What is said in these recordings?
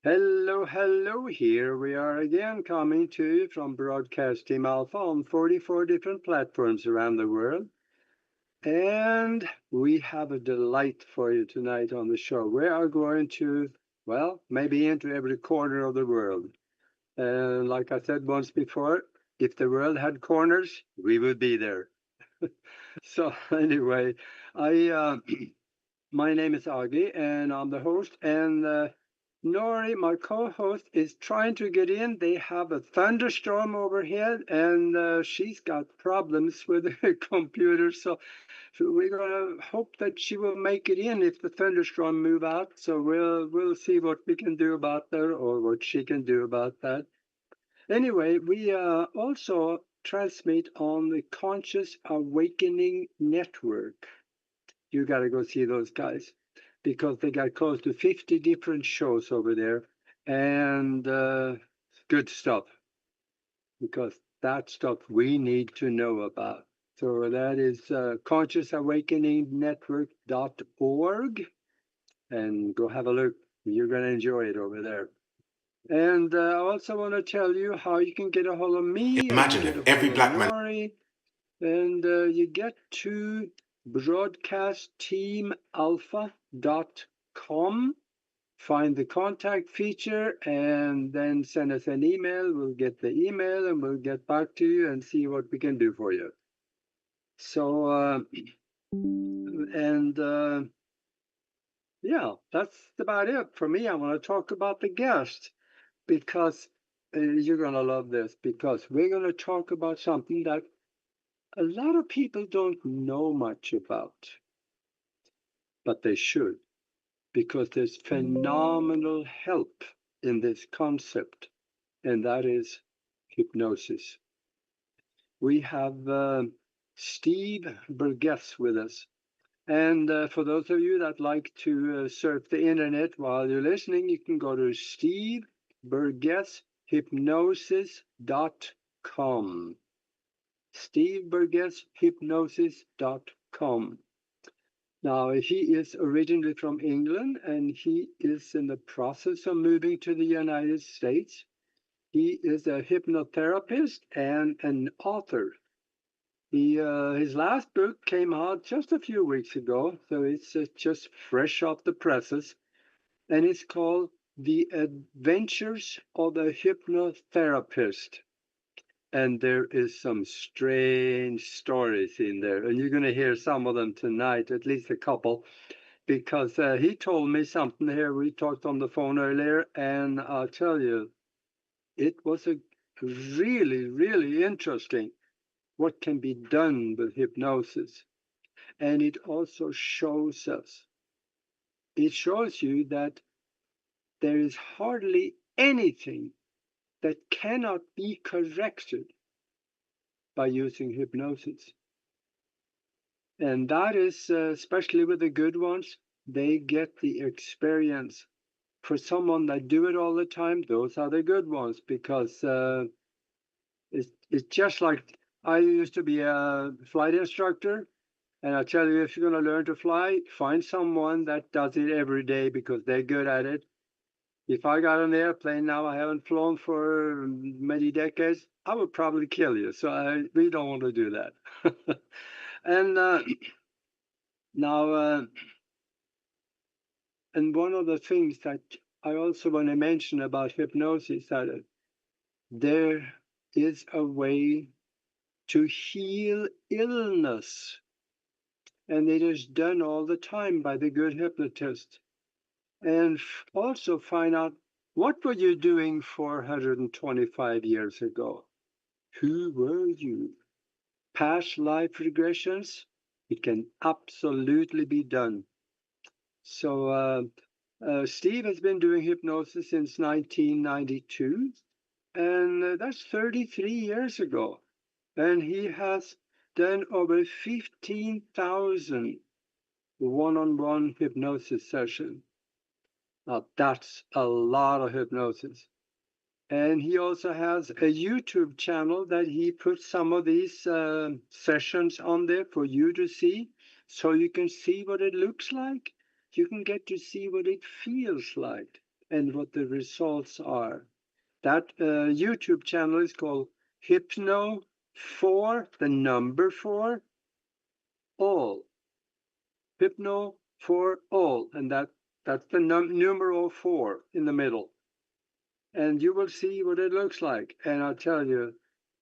Hello, hello. Here we are again, coming to you from Broadcast Team Alpha on 44 different platforms around the world. And we have a delight for you tonight on the show. We are going to, well, maybe into every corner of the world. And like I said once before, if the world had corners, we would be there. So anyway, I my name is Aage, and I'm the host. And Nori, my co-host, is trying to get in. They have a thunderstorm overhead, and she's got problems with her computer. So we're gonna hope that she will make it in if the thunderstorm move out. So we'll see what we can do about that, or what she can do about that. Anyway, we also transmit on the Conscious Awakening Network. You got to go see those guys because they got close to 50 different shows over there, and good stuff, because that stuff we need to know about. So that is consciousawakeningnetwork.org, and go have a look. You're going to enjoy it over there. And I also want to tell you how you can get a hold of me, or you Imagine get if a every hold of black man. Nori, and you get to broadcastteamalpha.com, find the contact feature, and then send us an email. We'll get the email and we'll get back to you and see what we can do for you. So, and yeah, that's about it for me. I want to talk about the guest because you're going to love this, because we're going to talk about something that a lot of people don't know much about, but they should, because there's phenomenal help in this concept, and that is hypnosis. We have Steve Burgess with us. And for those of you that like to surf the internet while you're listening, you can go to steveburgesshypnosis.com. steveburgesshypnosis.com. Now, he is originally from England, and he is in the process of moving to the United States. He is a hypnotherapist and an author. His last book came out just a few weeks ago, so it's just fresh off the presses, and it's called The Adventures of a Hypnotherapist. And there is some strange stories in there, and you're going to hear some of them tonight, at least a couple, because he told me something here. We talked on the phone earlier, and I'll tell you, it was a really, really interesting what can be done with hypnosis. And it also shows us, it shows you that there is hardly anything that cannot be corrected by using hypnosis. And that is, especially with the good ones, they get the experience. For someone that do it all the time, those are the good ones, because it's just like, I used to be a flight instructor, and I tell you, if you're going to learn to fly, find someone that does it every day, because they're good at it. If I got on an airplane now, I haven't flown for many decades, I would probably kill you. So we don't want to do that. And now, and one of the things that I also want to mention about hypnosis, that there is a way to heal illness, and it is done all the time by the good hypnotist. And also find out, what were you doing 425 years ago? Who were you? Past life regressions, it can absolutely be done. So Steve has been doing hypnosis since 1992, and that's 33 years ago. And he has done over 15,000 one-on-one hypnosis sessions. Now, that's a lot of hypnosis. And he also has a YouTube channel that he puts some of these sessions on there for you to see, so you can see what it looks like. You can get to see what it feels like. and what the results are. That YouTube channel is called Hypno 4, the number 4, all. Hypno for all, and that's the numeral 4 in the middle. And you will see what it looks like. And I'll tell you,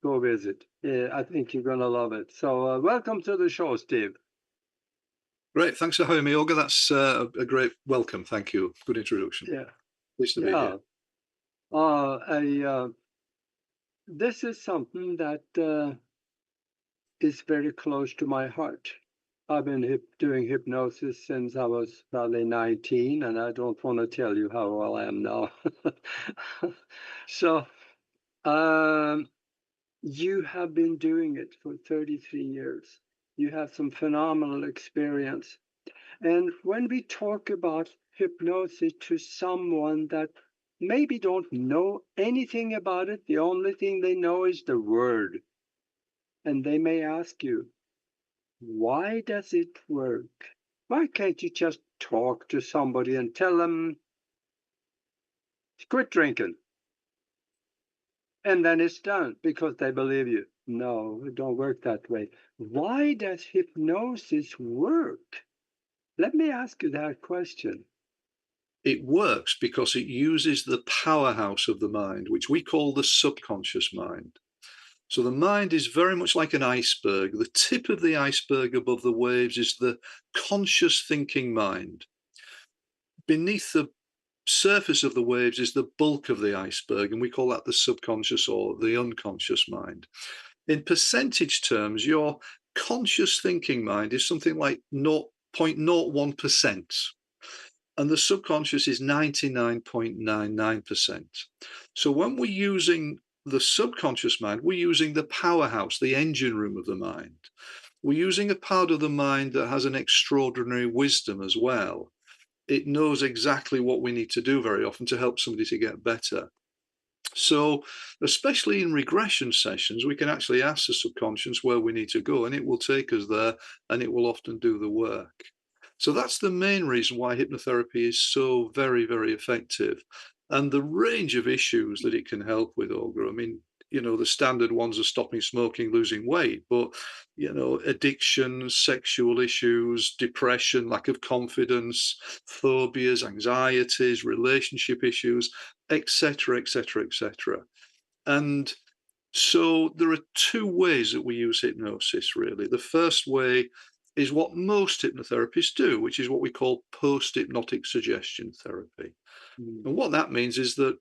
go visit. I think you're going to love it. So welcome to the show, Steve. Great. Thanks for having me, Olga. That's a great welcome. Thank you. Good introduction. Yeah. Pleased to be here. This is something that is very close to my heart. I've been doing hypnosis since I was probably 19, and I don't want to tell you how old I am now. So, you have been doing it for 33 years. You have some phenomenal experience. And when we talk about hypnosis to someone that maybe don't know anything about it, the only thing they know is the word. And they may ask you, why does it work? Why can't you just talk to somebody and tell them, quit drinking? And then it's done because they believe you. No, it don't work that way. Why does hypnosis work? Let me ask you that question. It works because it uses the powerhouse of the mind, which we call the subconscious mind. So the mind is very much like an iceberg. The tip of the iceberg above the waves is the conscious thinking mind. Beneath the surface of the waves is the bulk of the iceberg, and we call that the subconscious or the unconscious mind. In percentage terms, your conscious thinking mind is something like 0.01%, and the subconscious is 99.99%. So when we're using the subconscious mind, we're using the powerhouse, the engine room of the mind. We're using a part of the mind that has an extraordinary wisdom as well. It knows exactly what we need to do very often to help somebody to get better. So, especially in regression sessions, we can actually ask the subconscious where we need to go, and it will take us there, and it will often do the work. So that's the main reason why hypnotherapy is so very, very effective. And the range of issues that it can help with, Olga. I mean, the standard ones are stopping smoking, losing weight, but, addiction, sexual issues, depression, lack of confidence, phobias, anxieties, relationship issues, etc., etc., etc. And so there are two ways that we use hypnosis, really. The first way is what most hypnotherapists do, which is what we call post-hypnotic suggestion therapy. And what that means is that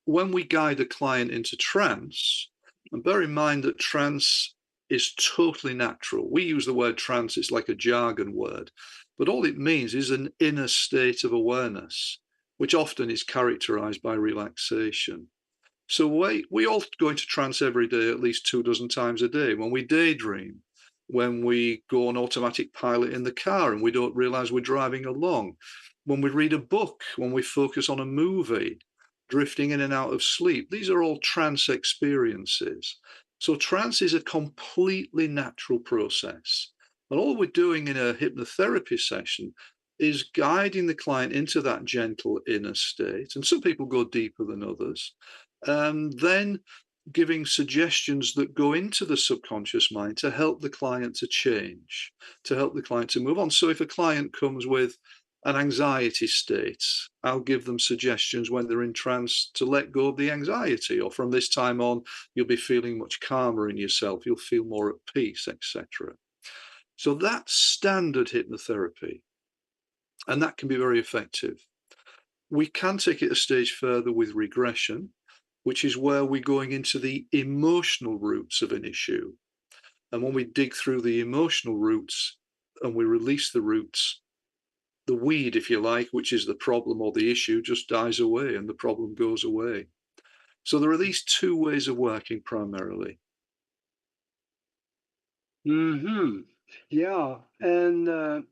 when we guide a client into trance, and bear in mind that trance is totally natural. We use the word trance, it's like a jargon word, but all it means is an inner state of awareness, which often is characterized by relaxation. So we all go into trance every day, at least 24 times a day. When we daydream, when we go on automatic pilot in the car and we don't realize we're driving along, when we read a book, when we focus on a movie, drifting in and out of sleep. These are all trance experiences. So trance is a completely natural process. And all we're doing in a hypnotherapy session is guiding the client into that gentle inner state. And some people go deeper than others. Then giving suggestions that go into the subconscious mind to help the client to change, to help the client to move on. So if a client comes with an anxiety state, I'll give them suggestions when they're in trance to let go of the anxiety, or from this time on, you'll be feeling much calmer in yourself, you'll feel more at peace, etc. So that's standard hypnotherapy, and that can be very effective. We can take it a stage further with regression, which is where we're going into the emotional roots of an issue. And when we dig through the emotional roots and we release the roots, the weed, if you like, which is the problem or the issue, just dies away and the problem goes away. So there are these two ways of working primarily. Yeah, and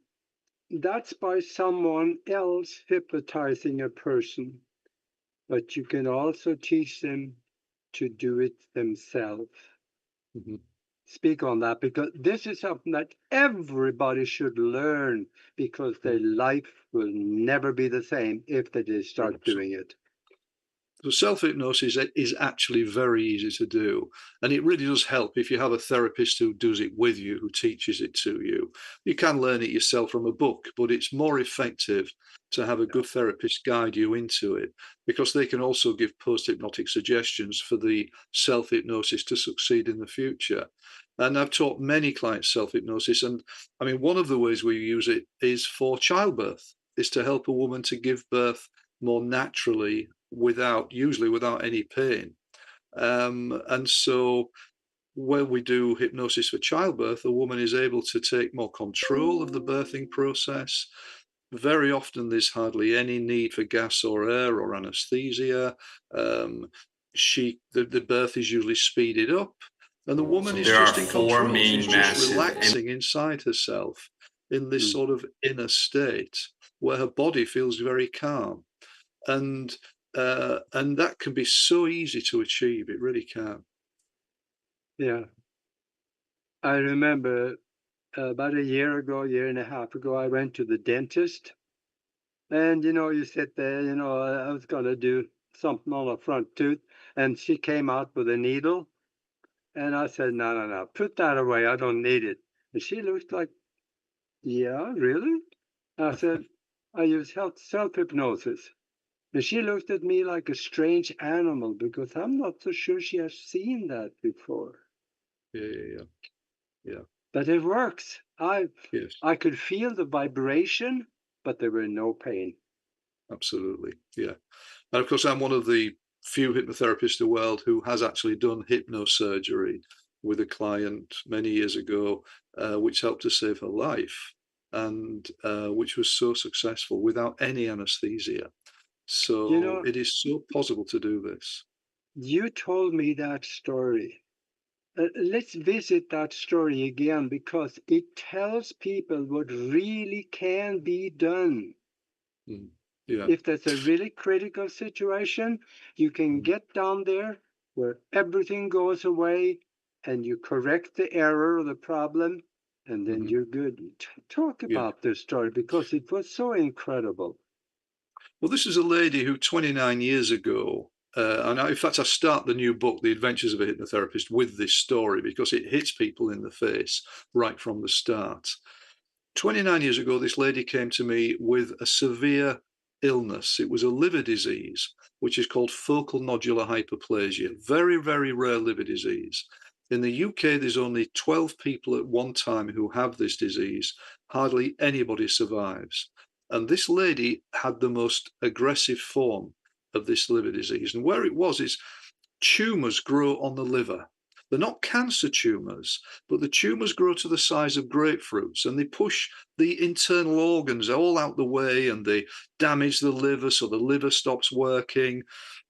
that's by someone else hypnotizing a person, but you can also teach them to do it themselves. Mm-hmm. speak on that, because this is something that everybody should learn, because their Mm. life will never be the same if they just start Absolutely. doing it. So self-hypnosis is actually very easy to do. And it really does help if you have a therapist who does it with you, who teaches it to you. You can learn it yourself from a book, but it's more effective to have a good therapist guide you into it, because they can also give post-hypnotic suggestions for the self-hypnosis to succeed in the future. And I've taught many clients self-hypnosis. And I mean, one of the ways we use it is for childbirth, is to help a woman to give birth more naturally, usually without any pain. And so when we do hypnosis for childbirth, a woman is able to take more control of the birthing process. Very often, there's hardly any need for gas or air or anesthesia. Um, the birth is usually speeded up, and the woman So is there are just in four control. She's main just massive relaxing inside herself in this Mm. sort of inner state where her body feels very calm, and that can be so easy to achieve. It really can. Yeah, I remember about a year ago, year and a half ago, I went to the dentist. And you sit there, I was going to do something on the front tooth, and she came out with a needle. And I said, no, no, no, put that away. I don't need it. And she looked like, yeah, really? I said, I use self hypnosis. And she looked at me like a strange animal, because I'm not so sure she has seen that before. Yeah, yeah, yeah, yeah. But it works. Yes, I could feel the vibration, but there were no pain. absolutely. Yeah. And of course, I'm one of the few hypnotherapists in the world who has actually done hypnosurgery with a client many years ago, which helped to save her life, and which was so successful without any anesthesia. You So know, it is so possible to do this. you told me that story. Let's visit that story again, because it tells people what really can be done. Mm. Yeah. If there's a really critical situation, you can Mm. get down there where everything goes away, and you correct the error or the problem, and then Hmm. you're good. Talk Yeah. about this story, because it was so incredible. Well, this is a lady who 29 years ago, in fact, I start the new book, The Adventures of a Hypnotherapist, with this story because it hits people in the face right from the start. 29 years ago, this lady came to me with a severe illness. It was a liver disease, which is called focal nodular hyperplasia. Very, very rare liver disease. In the UK, there's only 12 people at one time who have this disease. Hardly anybody survives. And this lady had the most aggressive form of this liver disease. And where it was is tumors grow on the liver. They're not cancer tumors, but the tumors grow to the size of grapefruits, and they push the internal organs all out the way, and they damage the liver, so the liver stops working.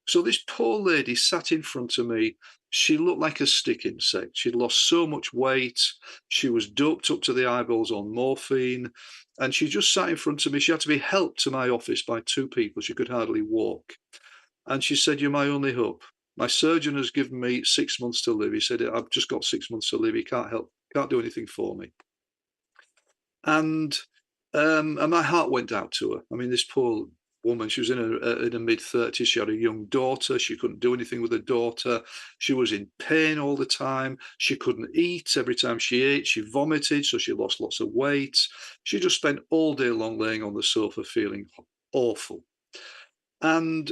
So this poor lady sat in front of me. She looked like a stick insect. She'd lost so much weight. She was doped up to the eyeballs on morphine, and she just sat in front of me. She had to be helped to my office by two people. She could hardly walk. And she said, "You're my only hope. My surgeon has given me 6 months to live." He said, "I've just got 6 months to live. He can't help, can't do anything for me." And and my heart went out to her. I mean, this poor woman, she was in her mid-30s. She had a young daughter. She couldn't do anything with her daughter. She was in pain all the time. She couldn't eat. Every time she ate, she vomited, so she lost lots of weight. She just spent all day long laying on the sofa feeling awful. And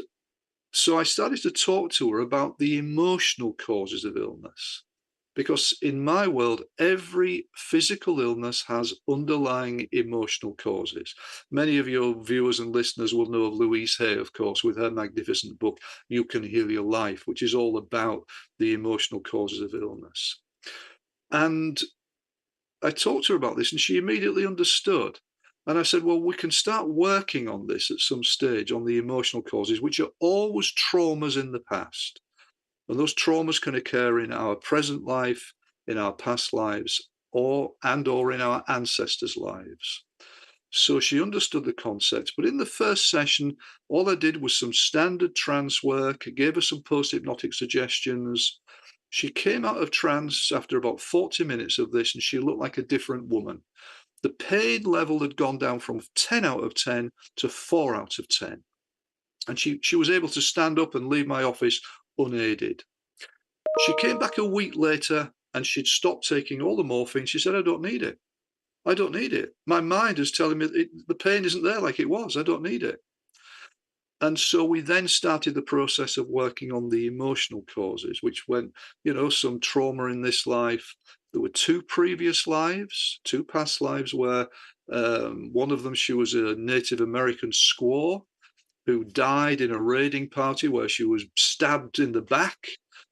so I started to talk to her about the emotional causes of illness. Because in my world, every physical illness has underlying emotional causes. Many of your viewers and listeners will know of Louise Hay, of course, with her magnificent book, You Can Heal Your Life, which is all about the emotional causes of illness. And I talked to her about this, and she immediately understood. And I said, well, we can start working on this at some stage, on the emotional causes, which are always traumas in the past. And those traumas can occur in our present life, in our past lives, or in our ancestors' lives. So she understood the concept. But in the first session, all I did was some standard trance work, gave her some post-hypnotic suggestions, She came out of trance after about 40 minutes of this, and she looked like a different woman. The pain level had gone down from 10 out of 10 to 4 out of 10. And she was able to stand up and leave my office unaided. She came back a week later and she'd stopped taking all the morphine. She said, I don't need it. I don't need it. My mind is telling me the pain isn't there like it was. I don't need it. And so we then started the process of working on the emotional causes, which went, some trauma in this life. There were two previous lives, two past lives where one of them, she was a Native American squaw who died in a raiding party where she was stabbed in the back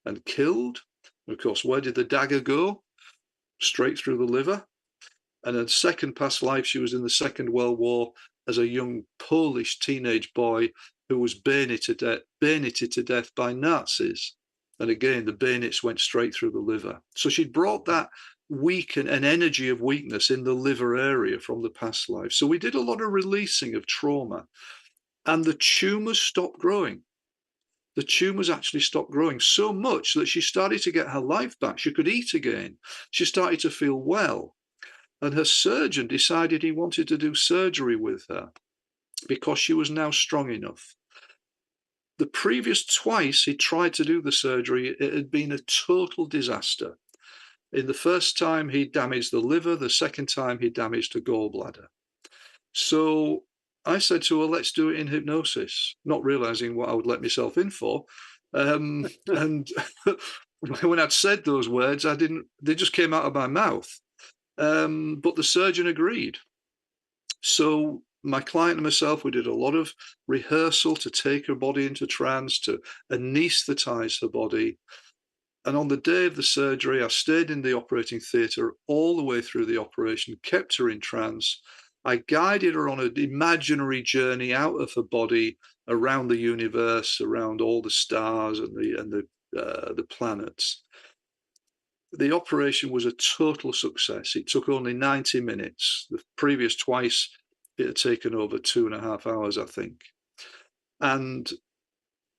and killed. Of course, where did the dagger go? Straight through the liver. And in second past life, she was in the Second World War as a young Polish teenage boy who was bayoneted to death by Nazis. And again, the bayonets went straight through the liver. So she'd brought that an energy of weakness in the liver area from the past life. So we did a lot of releasing of trauma, and the tumors stopped growing. The tumors actually stopped growing so much that she started to get her life back. She could eat again. She started to feel well. And her surgeon decided he wanted to do surgery with her because she was now strong enough. The previous twice he tried to do the surgery, it had been a total disaster. In the first time, he damaged the liver. The second time, he damaged the gallbladder. So I said to her, let's do it in hypnosis, not realizing what I would let myself in for. And when I'd said those words, they just came out of my mouth. But the surgeon agreed. So my client and myself, we did a lot of rehearsal to take her body into trance, to anesthetize her body. And on the day of the surgery, I stayed in the operating theatre all the way through the operation, kept her in trance. I guided her on an imaginary journey out of her body, around the universe, around all the stars and the planets. The operation was a total success. It took only 90 minutes. The previous twice, it had taken over 2.5 hours, I think. And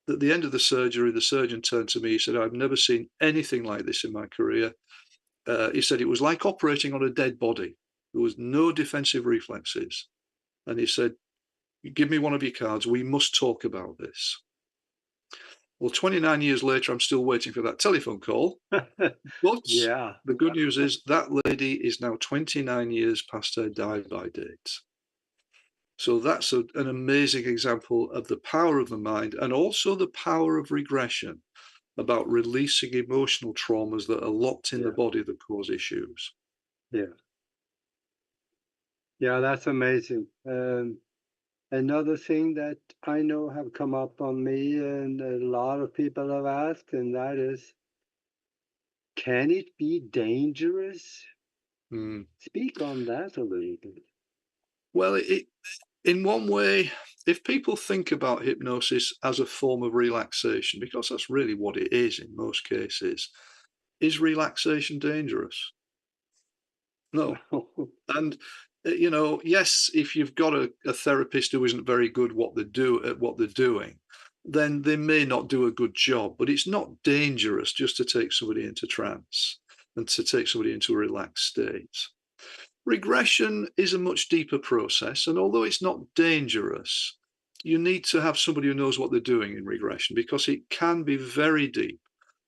at the end of the surgery, the surgeon turned to me. He said, I've never seen anything like this in my career. He said, it was like operating on a dead body. There was no defensive reflexes. And he said, give me one of your cards. We must talk about this. Well, 29 years later, I'm still waiting for that telephone call. But Yeah. the good news is that lady is now 29 years past her die-by date. So that's an amazing example of the power of the mind, and also the power of regression, about releasing emotional traumas that are locked in the body that cause issues. Yeah. Yeah, that's amazing. Another thing that I know have come up on me and a lot of people have asked, and that is, can it be dangerous? Mm. Speak on that a little bit. Well, in one way, if people think about hypnosis as a form of relaxation, because that's really what it is in most cases, is relaxation dangerous? No. And yes, if you've got a therapist who isn't very good at what they're doing, then they may not do a good job. But it's not dangerous just to take somebody into trance and to take somebody into a relaxed state. Regression is a much deeper process, and although it's not dangerous, you need to have somebody who knows what they're doing in regression, because it can be very deep,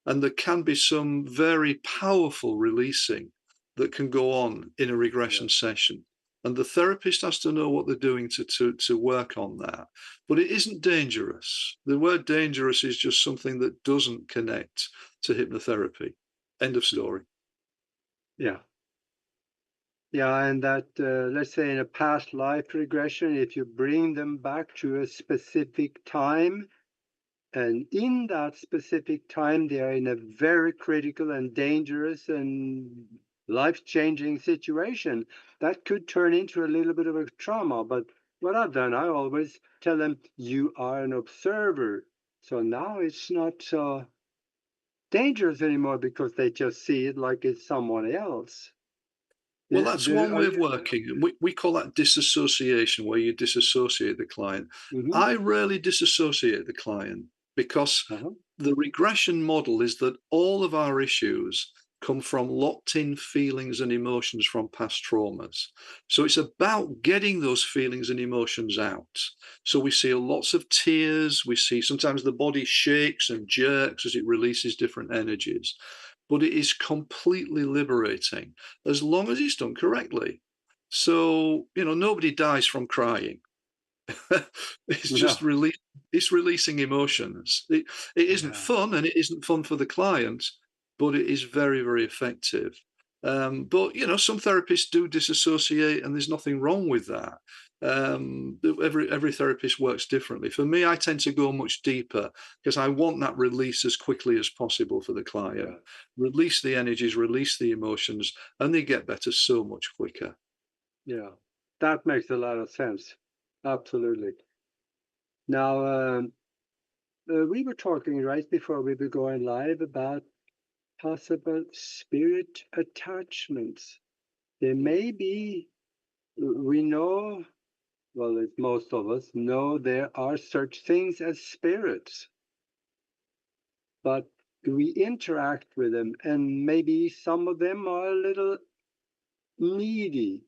and there can be some very powerful releasing that can go on in a regression session. And the therapist has to know what they're doing to work on that. But it isn't dangerous. The word dangerous is just something that doesn't connect to hypnotherapy. End of story. Yeah. Yeah, and that, let's say in a past life regression, if you bring them back to a specific time, and in that specific time, they are in a very critical and dangerous and life-changing situation, that could turn into a little bit of a trauma. But what I've done, I always tell them, you are an observer. So now it's not so dangerous anymore because they just see it like it's someone else. Well, that's one way of You, working. We call that disassociation, where you disassociate the client. mhm. I rarely disassociate the client. because Uh-huh. the regression model is that all of our issues come from locked in feelings and emotions from past traumas. So it's about getting those feelings and emotions out. So we see lots of tears. We see sometimes the body shakes and jerks as it releases different energies. But it is completely liberating as long as it's done correctly. So, nobody dies from crying. It's just No. it's releasing emotions. It isn't Yeah. fun, and it isn't fun for the client, but it is very, very effective. But some therapists do disassociate, and there's nothing wrong with that. Every therapist works differently. For me, I tend to go much deeper because I want that release as quickly as possible for the client. Yeah. Release the energies, release the emotions, and they get better so much quicker. Yeah. That makes a lot of sense. Absolutely. Now, we were talking right before we were going live about possible spirit attachments. There may be, we know, well, most of us know there are such things as spirits, but we interact with them, and maybe some of them are a little needy,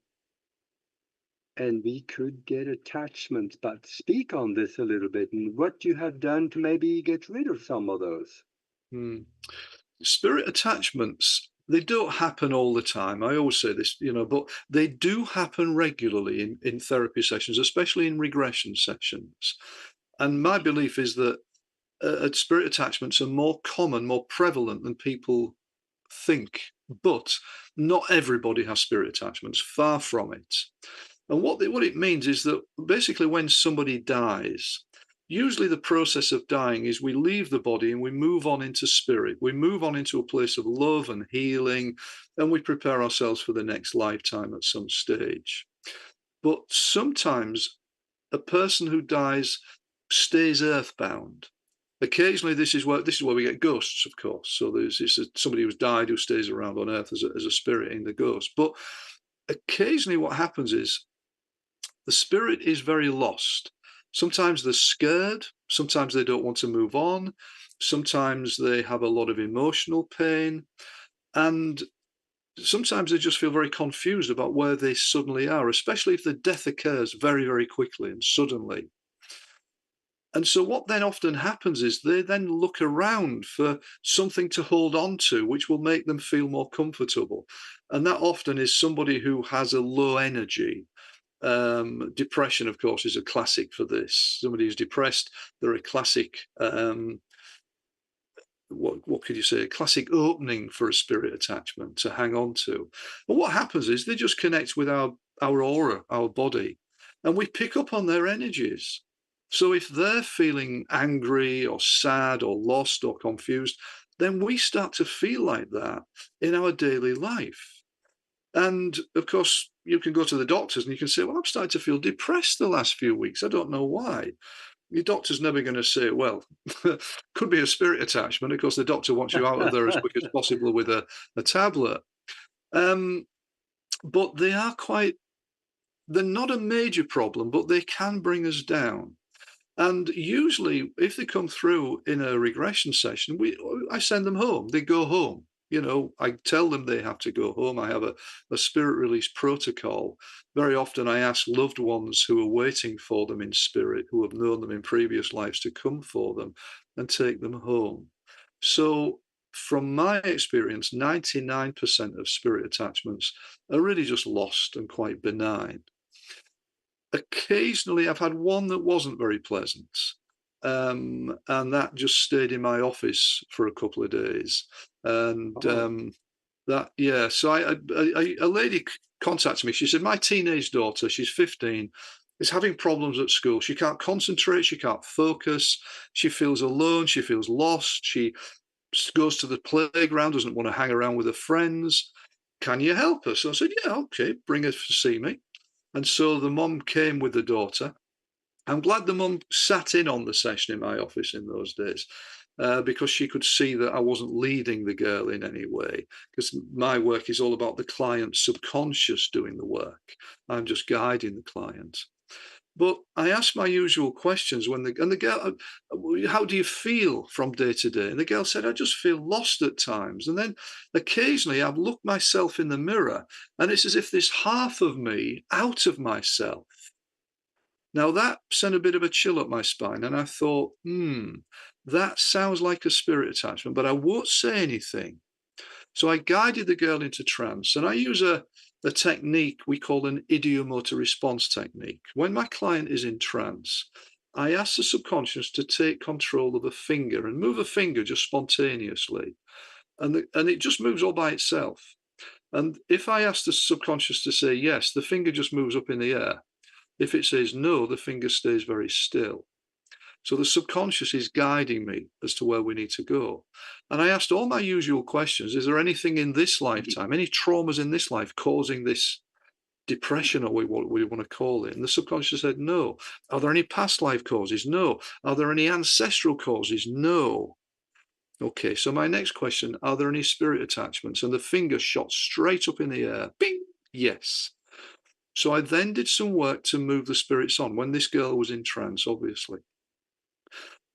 and we could get attachments. But speak on this a little bit and what you have done to maybe get rid of some of those. Hmm. Spirit attachments, they don't happen all the time. I always say this, but they do happen regularly in therapy sessions, especially in regression sessions. And my belief is that spirit attachments are more common, more prevalent than people think. But not everybody has spirit attachments, far from it. And what it means is that basically when somebody dies, usually the process of dying is we leave the body and we move on into spirit. We move on into a place of love and healing, and we prepare ourselves for the next lifetime at some stage. But sometimes a person who dies stays earthbound. Occasionally, this is where we get ghosts, of course. So it's somebody who's died who stays around on Earth as a spirit in the ghost. But occasionally, what happens is the spirit is very lost. Sometimes they're scared. Sometimes they don't want to move on. Sometimes they have a lot of emotional pain. And sometimes they just feel very confused about where they suddenly are, especially if the death occurs very, very quickly and suddenly. And so what then often happens is they then look around for something to hold on to, which will make them feel more comfortable. And that often is somebody who has a low energy. Depression, of course, is a classic for this. Somebody who's depressed, they're a classic, what could you say, a classic opening for a spirit attachment to hang on to. But what happens is they just connect with our aura, our body, and we pick up on their energies. So if they're feeling angry or sad or lost or confused, then we start to feel like that in our daily life. And of course, you can go to the doctors and you can say, well, I'm starting to feel depressed the last few weeks. I don't know why. Your doctor's never going to say, well, could be a spirit attachment. Of course, the doctor wants you out of there as quick as possible with a tablet. Um, but they're not a major problem, but they can bring us down. And usually, if they come through in a regression session, I send them home. They go home. I tell them they have to go home. I have a spirit release protocol. Very often, I ask loved ones who are waiting for them in spirit, who have known them in previous lives, to come for them and take them home. So, from my experience, 99% of spirit attachments are really just lost and quite benign. Occasionally, I've had one that wasn't very pleasant, and that just stayed in my office for a couple of days. And Oh. yeah, so a lady contacted me. She said, my teenage daughter, she's 15, is having problems at school. She can't concentrate, she can't focus, she feels alone, she feels lost, she goes to the playground, doesn't want to hang around with her friends. Can you help us? So I said, yeah, okay, bring her to see me. And so the mum came with the daughter. I'm glad the mum sat in on the session in my office in those days, because she could see that I wasn't leading the girl in any way, because my work is all about the client's subconscious doing the work. I'm just guiding the client. But I asked my usual questions when the girl, how do you feel from day to day? And the girl said, I just feel lost at times. And then occasionally I've looked myself in the mirror and it's as if this half of me out of myself. Now that sent a bit of a chill up my spine. And I thought, that sounds like a spirit attachment, but I won't say anything. So I guided the girl into trance, and I use a technique we call an idiomotor response technique. When my client is in trance, I ask the subconscious to take control of a finger and move a finger just spontaneously. And it just moves all by itself. And if I ask the subconscious to say yes, the finger just moves up in the air. If it says no, the finger stays very still. So the subconscious is guiding me as to where we need to go. And I asked all my usual questions. Is there anything in this lifetime, any traumas in this life causing this depression, or what we want to call it? And the subconscious said, no. Are there any past life causes? No. Are there any ancestral causes? No. Okay, so my next question, are there any spirit attachments? And the finger shot straight up in the air. Bing! Yes. So I then did some work to move the spirits on when this girl was in trance, obviously.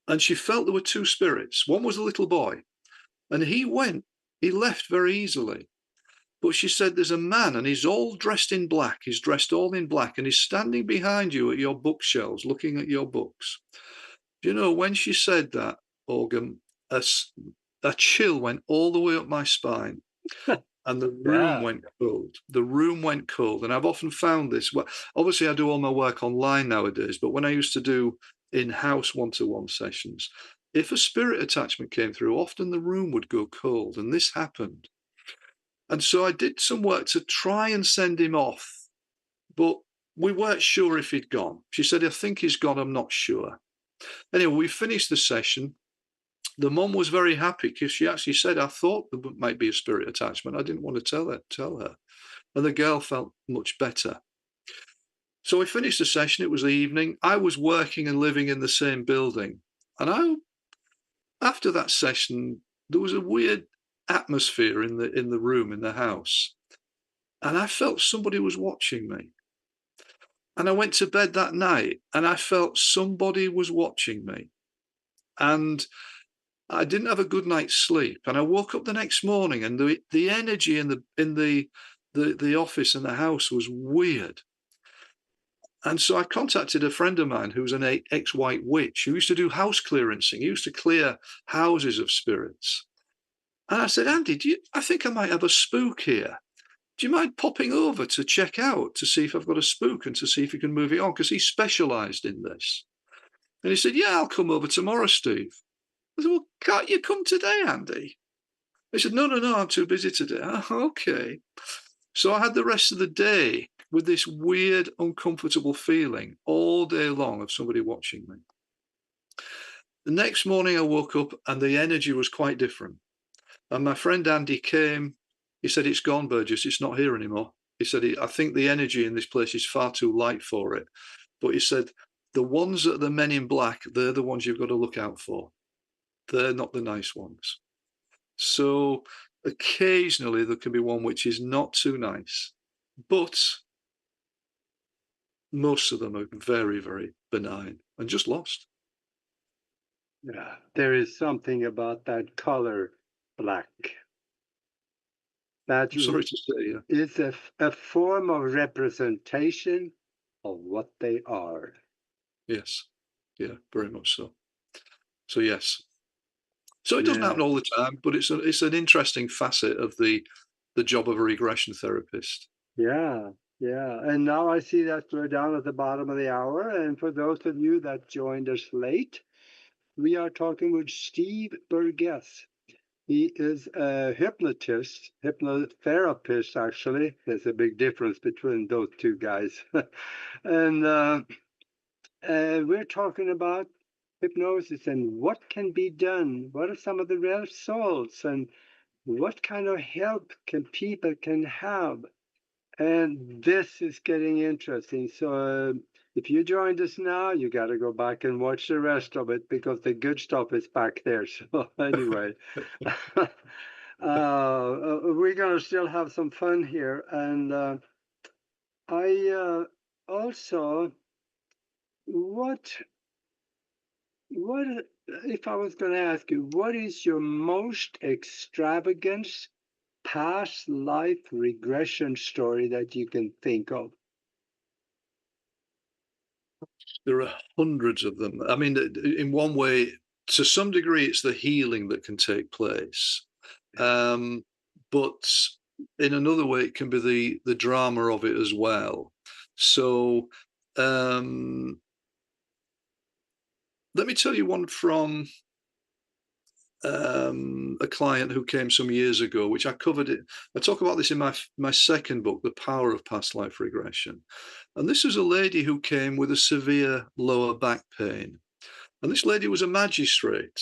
And she felt there were two spirits. One was a little boy, and he left very easily. But she said, there's a man, and he's all dressed in black. He's dressed all in black, and he's standing behind you at your bookshelves, looking at your books. Do you know, when she said that, Organ, a chill went all the way up my spine. And the room went cold. The room went cold. And I've often found this. Well, obviously, I do all my work online nowadays, but when I used to do in-house one-to-one sessions, if a spirit attachment came through, often the room would go cold. And this happened. And so I did some work to try and send him off, but we weren't sure if he'd gone. She said, I think he's gone. I'm not sure. Anyway, we finished the session. The mum was very happy because she actually said, I thought there might be a spirit attachment. I didn't want to tell her. And the girl felt much better. So we finished the session. It was the evening. I was working and living in the same building. And after that session, there was a weird atmosphere in the room, in the house. And I felt somebody was watching me. And I went to bed that night and I felt somebody was watching me. And I didn't have a good night's sleep, and I woke up the next morning, and the energy in the office and the house was weird. And so I contacted a friend of mine who was an ex-white witch who used to do house clearancing. He used to clear houses of spirits. And I said, Andy, I think I might have a spook here. Do you mind popping over to check out to see if I've got a spook and to see if you can move it on? Because he specialized in this. And he said, yeah, I'll come over tomorrow, Steve. I said, well, can't you come today, Andy? He said, no, I'm too busy today. Oh, okay. So I had the rest of the day with this weird, uncomfortable feeling all day long of somebody watching me. The next morning I woke up and the energy was quite different. And my friend Andy came. He said, it's gone, Burgess. It's not here anymore. He said, I think the energy in this place is far too light for it. But he said, the ones that are the men in black, they're the ones you've got to look out for. They're not the nice ones. So occasionally there can be one which is not too nice, but most of them are very, very benign and just lost. Yeah, there is something about that color, black. That I'm sorry to say, yeah. is a form of representation of what they are. Yes. Yeah, very much so. So yes. So it doesn't Yeah. happen all the time, but it's an interesting facet of the job of a regression therapist. Yeah, yeah. And now I see that we're down at the bottom of the hour. And for those of you that joined us late, we are talking with Steve Burgess. He is a hypnotist, hypnotherapist, actually. There's a big difference between those two guys. And we're talking about hypnosis and what can be done. What are some of the results and what kind of help people can have? And this is getting interesting. So if you joined us now, you got to go back and watch the rest of it because the good stuff is back there. So anyway, we're going to still have some fun here. And I also what if I was going to ask you, what is your most extravagant past life regression story that you can think of? There are hundreds of them. I mean, in one way, to some degree, it's the healing that can take place. But in another way, it can be the drama of it as well. So let me tell you one from a client who came some years ago, which I covered it. I talk about this in my second book, The Power of Past Life Regression. And this is a lady who came with a severe lower back pain. And this lady was a magistrate.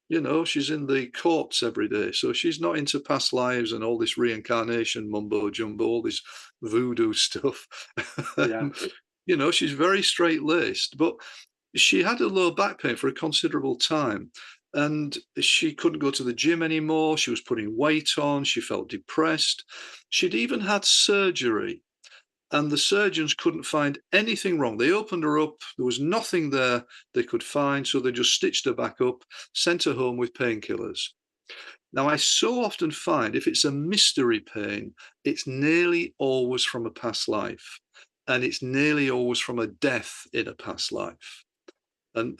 You know, she's in the courts every day. So she's not into past lives and all this reincarnation mumbo jumbo, all this voodoo stuff. Yeah. You know, she's very straight laced, but she had a low back pain for a considerable time. And she couldn't go to the gym anymore. She was putting weight on. She felt depressed. She'd even had surgery and the surgeons couldn't find anything wrong. They opened her up. There was nothing there they could find. So they just stitched her back up, sent her home with painkillers. Now, I so often find if it's a mystery pain, it's nearly always from a past life. And it's nearly always from a death in a past life. And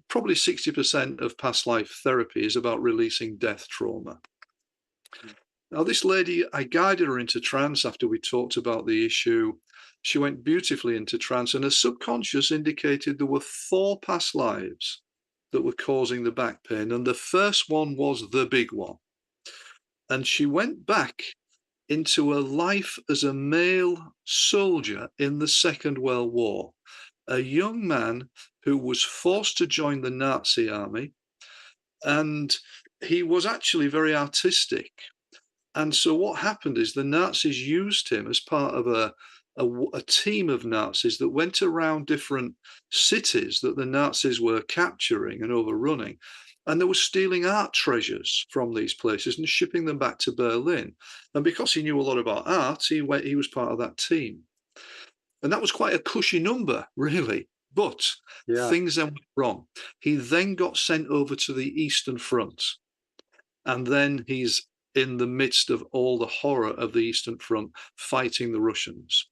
probably 60% of past life therapy is about releasing death trauma. Now, this lady, I guided her into trance after we talked about the issue. She went beautifully into trance, and her subconscious indicated there were 4 past lives that were causing the back pain. And the first one was the big one. And she went back into a life as a male soldier in the Second World War, a young man who was forced to join the Nazi army. And he was actually very artistic. And so what happened is the Nazis used him as part of a team of Nazis that went around different cities that the Nazis were capturing and overrunning. And they were stealing art treasures from these places and shipping them back to Berlin. And because he knew a lot about art, he was part of that team. And that was quite a cushy number, really. But things then went wrong. He then got sent over to the Eastern Front. And then he's in the midst of all the horror of the Eastern Front fighting the Russians.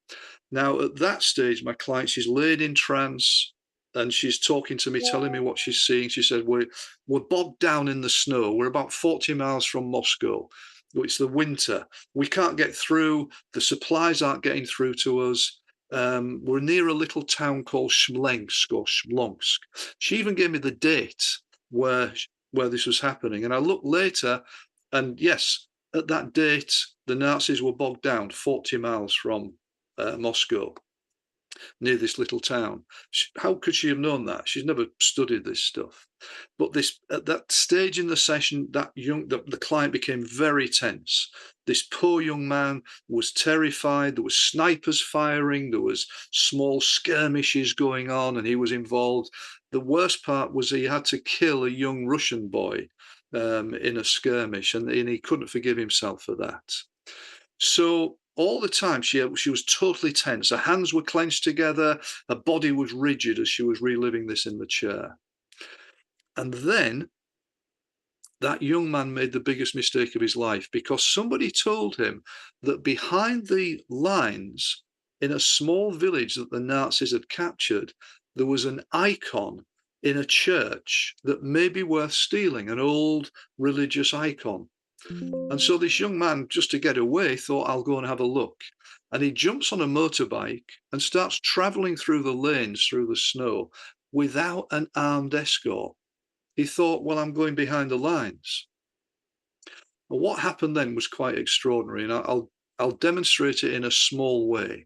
Now, at that stage, my client, she's laid in trance and she's talking to me, telling me what she's seeing. She said, we're bogged down in the snow. We're about 40 miles from Moscow. It's the winter. We can't get through. The supplies aren't getting through to us. We're near a little town called Smolensk or Smolensk. She even gave me the date where this was happening. And I looked later, and yes, at that date, the Nazis were bogged down 40 miles from Moscow, near this little town. How could she have known that? She's never studied this stuff. But at that stage in the session, the client became very tense. This poor young man was terrified. There was snipers firing. There was small skirmishes going on, and he was involved. The worst part was he had to kill a young Russian boy in a skirmish, and he couldn't forgive himself for that. So all the time she was totally tense. Her hands were clenched together. Her body was rigid as she was reliving this in the chair. And then that young man made the biggest mistake of his life because somebody told him that behind the lines in a small village that the Nazis had captured, there was an icon in a church that may be worth stealing, an old religious icon. And so this young man, just to get away, thought, I'll go and have a look. And he jumps on a motorbike and starts traveling through the lanes, through the snow, without an armed escort. He thought, well, I'm going behind the lines. Well, what happened then was quite extraordinary, and I'll demonstrate it in a small way,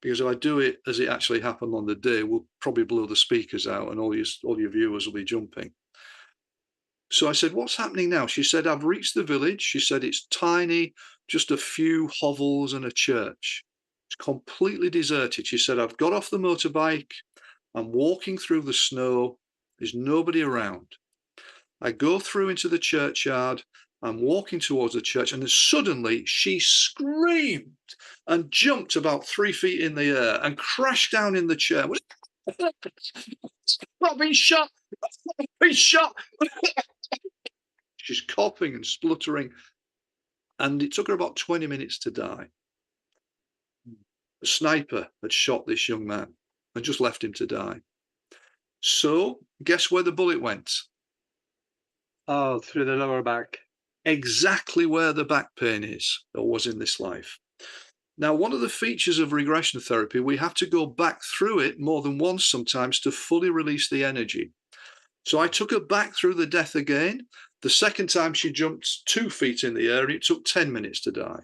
because if I do it as it actually happened on the day, we'll probably blow the speakers out and all your viewers will be jumping. So I said, what's happening now? She said, I've reached the village. She said, it's tiny, just a few hovels and a church. It's completely deserted. She said, I've got off the motorbike. I'm walking through the snow. There's nobody around. I go through into the churchyard. I'm walking towards the church, and then suddenly she screamed and jumped about 3 feet in the air and crashed down in the chair. I've been shot. I've been shot. She's coughing and spluttering. And it took her about 20 minutes to die. A sniper had shot this young man and just left him to die. So, guess where the bullet went? Oh, through the lower back. Exactly where the back pain is, or was in this life. Now, one of the features of regression therapy, we have to go back through it more than once sometimes to fully release the energy. So I took her back through the death again. The second time she jumped 2 feet in the air, and it took 10 minutes to die.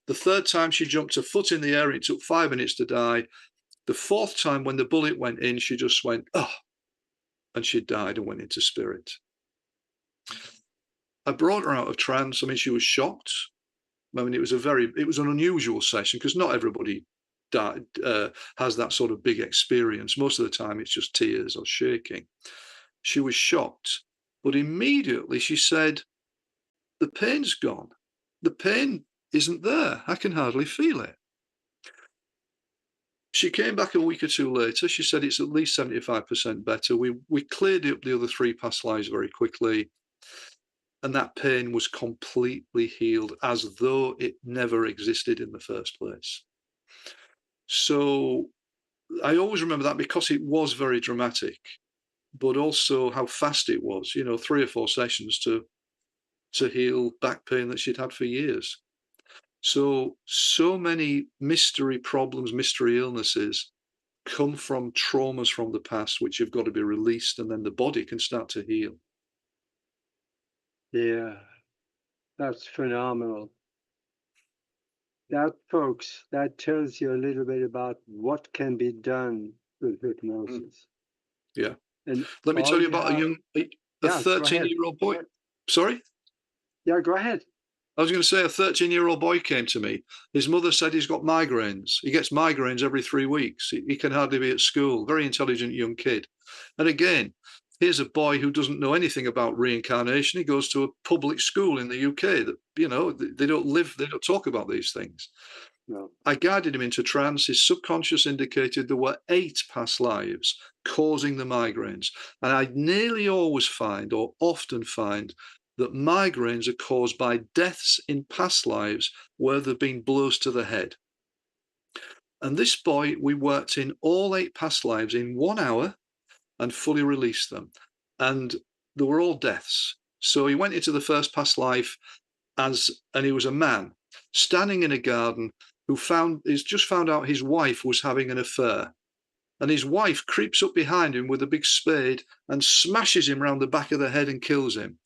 The third time she jumped a foot in the air, and it took 5 minutes to die. The fourth time when the bullet went in, she just went, oh, and she died and went into spirit. I brought her out of trance. I mean, she was shocked. I mean, it was an unusual session because not everybody has that sort of big experience. Most of the time, it's just tears or shaking. She was shocked, but immediately she said, "The pain's gone. The pain isn't there. I can hardly feel it." She came back a week or two later. She said it's at least 75% better. We cleared up the other 3 past lives very quickly. And that pain was completely healed as though it never existed in the first place. So I always remember that because it was very dramatic, but also how fast it was, 3 or 4 sessions to heal back pain that she'd had for years. So many mystery problems, mystery illnesses come from traumas from the past, which have got to be released, and then the body can start to heal. Yeah, that's phenomenal. That, folks, that tells you a little bit about what can be done with hypnosis. Yeah. And Let me all tell you you about have, a yeah, go ahead. 13-year-old boy. Sorry? Yeah, go ahead. I was going to say a 13-year-old boy came to me. His mother said he's got migraines. He gets migraines every 3 weeks. He can hardly be at school. Very intelligent young kid. And again, here's a boy who doesn't know anything about reincarnation. He goes to a public school in the UK that, they don't talk about these things. No. I guided him into trance. His subconscious indicated there were 8 past lives causing the migraines. And I nearly always find, or often find, that migraines are caused by deaths in past lives where there have been blows to the head. And this boy, we worked in all 8 past lives in 1 hour and fully released them. And they were all deaths. So he went into the first past life and he was a man standing in a garden he's just found out his wife was having an affair. And his wife creeps up behind him with a big spade and smashes him round the back of the head and kills him.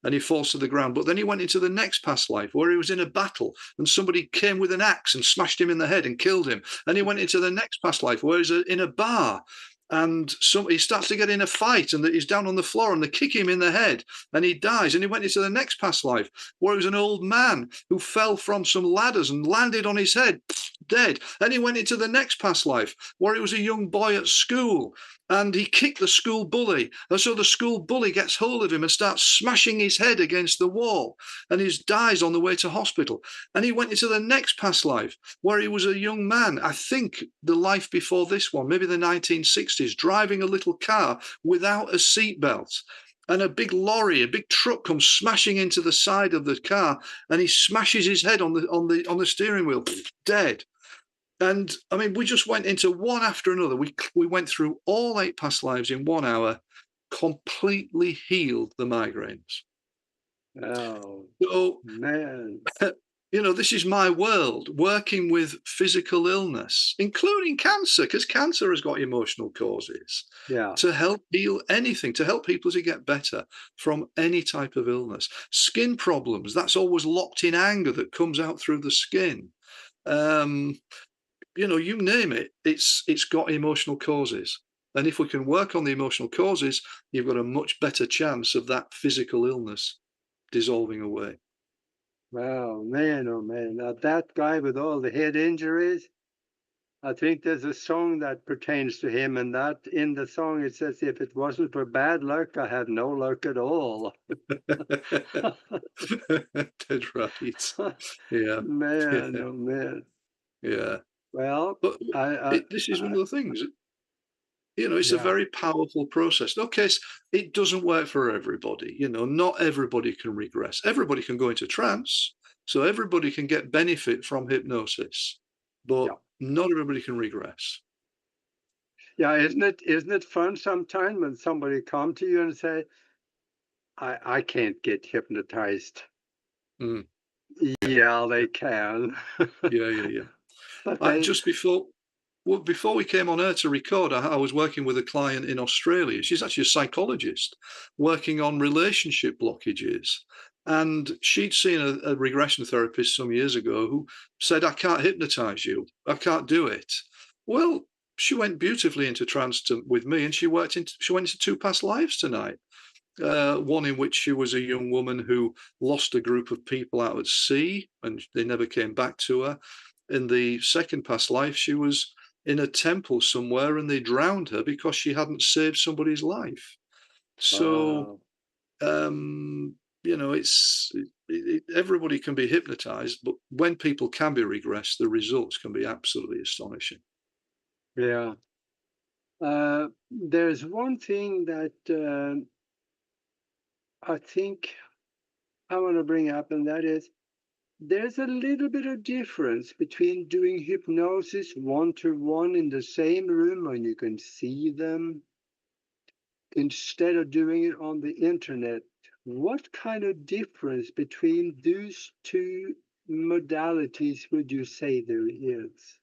And he falls to the ground. But then he went into the next past life where he was in a battle and somebody came with an axe and smashed him in the head and killed him. And he went into the next past life where he's in a bar and he starts to get in a fight and he's down on the floor and they kick him in the head and he dies. And he went into the next past life where he was an old man who fell from some ladders and landed on his head, dead. And he went into the next past life where he was a young boy at school and he kicked the school bully. And so the school bully gets hold of him and starts smashing his head against the wall and he dies on the way to hospital. And he went into the next past life where he was a young man, I think the life before this one, maybe the 1960s, driving a little car without a seatbelt. And a big lorry, a big truck comes smashing into the side of the car and he smashes his head on the steering wheel, dead. And I mean, we just went into one after another. We went through all 8 past lives in 1 hour, completely healed the migraines. Oh, So, man. this is my world, working with physical illness, including cancer, because cancer has got emotional causes. Yeah. To help heal anything, to help people to get better from any type of illness. Skin problems, that's always locked in anger that comes out through the skin. You name it, it's got emotional causes. And if we can work on the emotional causes, you've got a much better chance of that physical illness dissolving away. Wow, man, oh man. Now that guy with all the head injuries, I think there's a song that pertains to him, and that in the song it says, if it wasn't for bad luck, I have no luck at all. Dead right. Yeah. Man, Yeah. oh man. Yeah. Well, But I, this is one of the things. It's a Yeah. very powerful process. Okay, it doesn't work for everybody. Not everybody can regress. Everybody can go into trance, so everybody can get benefit from hypnosis, but Yeah. not everybody can regress. Yeah. Isn't it fun sometime when somebody come to you and say, I can't get hypnotized. Mm, yeah, Yeah, yeah, they can. yeah, yeah, yeah. But I they just before Well, before we came on air to record, I was working with a client in Australia. She's actually a psychologist working on relationship blockages. And she'd seen a regression therapist some years ago who said, I can't hypnotize you. I can't do it. Well, she went beautifully into trance with me, and she went into two past lives tonight. One in which she was a young woman who lost a group of people out at sea and they never came back to her. In the second past life, she was in a temple somewhere and they drowned her because she hadn't saved somebody's life. So, wow. um, everybody can be hypnotized, but when people can be regressed, the results can be absolutely astonishing. Yeah. There's one thing that I think I want to bring up, and that is there's a little bit of difference between doing hypnosis one to one in the same room when you can see them instead of doing it on the internet. What kind of difference between those two modalities would you say there is?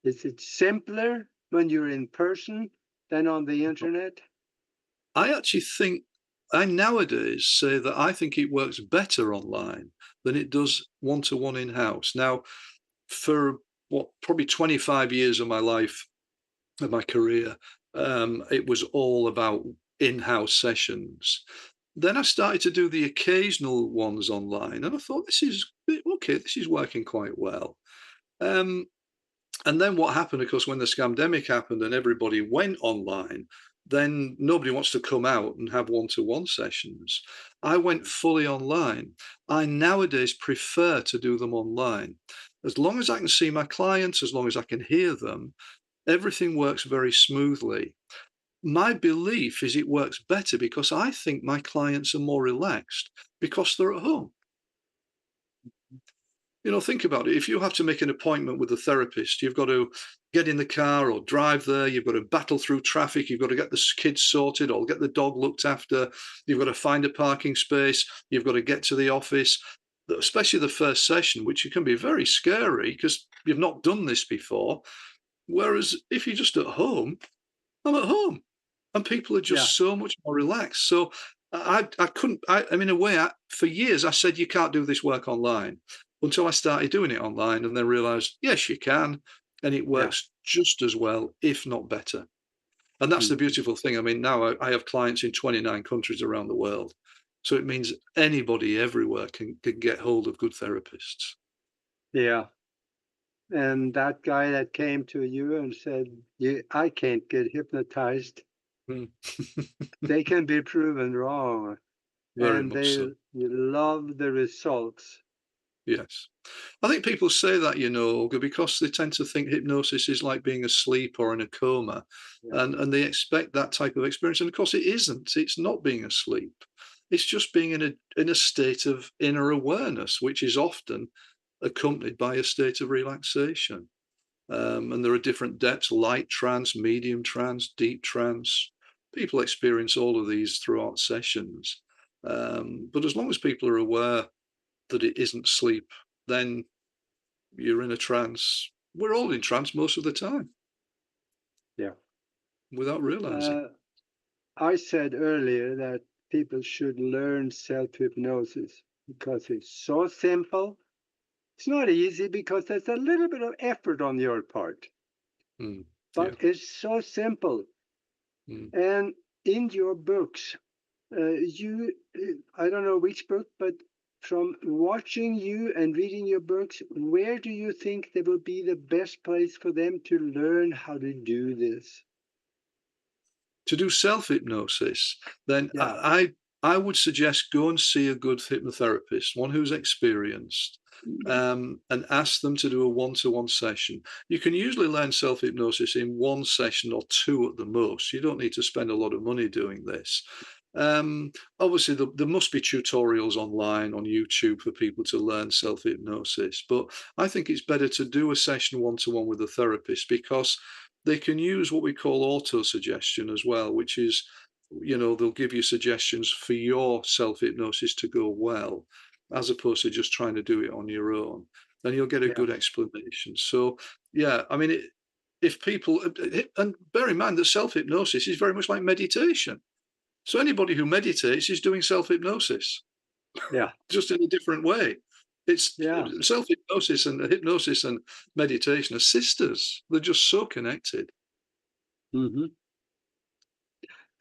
Is it simpler when you're in person than on the internet? I actually think I nowadays say that I think it works better online than it does one to one in house. Now, for what probably 25 years of my life, of my career, it was all about in house sessions. Then I started to do the occasional ones online, and I thought, this is okay, this is working quite well. Um, and then what happened, of course, when the scamdemic happened and everybody went online, then nobody wants to come out and have one-to-one sessions. I went fully online. I nowadays prefer to do them online. As long as I can see my clients, as long as I can hear them, everything works very smoothly. My belief is it works better because I think my clients are more relaxed because they're at home. Think about it. If you have to make an appointment with a therapist, you've got to get in the car or drive there. You've got to battle through traffic. You've got to get the kids sorted or get the dog looked after. You've got to find a parking space. You've got to get to the office, especially the first session, which can be very scary because you've not done this before. Whereas if you're just at home, I'm at home and people are Yeah, just so much more relaxed. So I couldn't, I mean, in a way, for years, I said, you can't do this work online until I started doing it online and then realized, yes, you can. And it yeah. works just as well, if not better. And that's the Mhm. beautiful thing. I mean, now I have clients in 29 countries around the world. So it means anybody everywhere can get hold of good therapists. Yeah. And that guy that came to you and said, I can't get hypnotized, Mm. they can be proven wrong. Very And much they so. love the results. Yes. I think people say that, Olga, because they tend to think hypnosis is like being asleep or in a coma, Yeah. and they expect that type of experience. And of course, it isn't. It's not being asleep. It's just being in a state of inner awareness, which is often accompanied by a state of relaxation. And there are different depths: light trance, medium trance, deep trance. People experience all of these throughout sessions. But as long as people are aware that it isn't sleep, then you're in a trance. We're all in trance most of the time Yeah. without realizing. Uh, I said earlier that people should learn self hypnosis because it's so simple. It's not easy because there's a little bit of effort on your part, Mm, yeah. but it's so simple. Mm. And in your books, I don't know which book, but from watching you and reading your books, where do you think there will be the best place for them to learn how to do this? To do self hypnosis, then Yeah. I would suggest go and see a good hypnotherapist, one who's experienced. and ask them to do a one-to-one session. You can usually learn self-hypnosis in one session or two at the most. You don't need to spend a lot of money doing this. Obviously, there must be tutorials online on YouTube for people to learn self-hypnosis, but I think it's better to do a session one-to-one with a therapist, because they can use what we call auto-suggestion as well, which is, they'll give you suggestions for your self-hypnosis to go well, as opposed to just trying to do it on your own. Then you'll get a good Yes. explanation. So, yeah, I mean, if people, and bear in mind that self-hypnosis is very much like meditation. So anybody who meditates is doing self-hypnosis, Yeah. just in a different way. It's Yeah. self-hypnosis and hypnosis and meditation are sisters. They're just so connected. Hmm.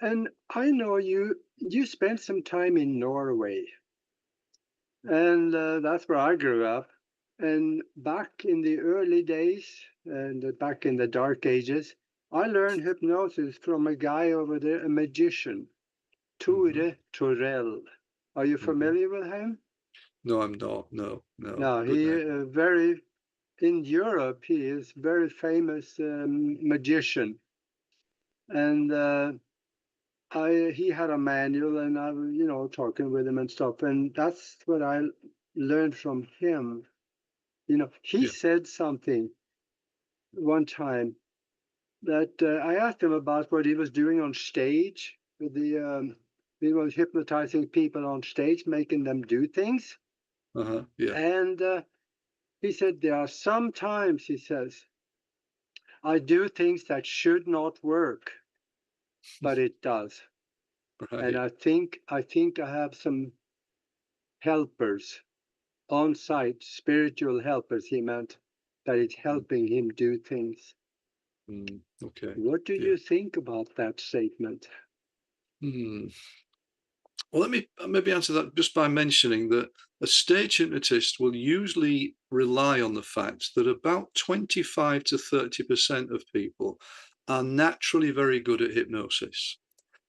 And I know you spent some time in Norway, and that's where I grew up. And back in the early days, and back in the dark ages, I learned hypnosis from a guy over there, a magician, Hmm. Tore Torell. Are you Hmm. familiar with him? No, I'm not. No, no. No, Good he name. very in Europe. He is very famous magician, and he had a manual, and I was, talking with him and stuff, and that's what I learned from him. He Yeah. said something one time that I asked him about what he was doing on stage with he was hypnotizing people on stage, making them do things, Uh-huh. Yeah. and he said there are some times, he says, I do things that should not work, but it does, and Right. I think I have some helpers on site, spiritual helpers, he meant, that it's Mm, helping him do things. okay. What do Yeah. you think about that statement? Hmm. Well, let me maybe answer that just by mentioning that a stage hypnotist will usually rely on the fact that about 25 to 30% of people are naturally very good at hypnosis.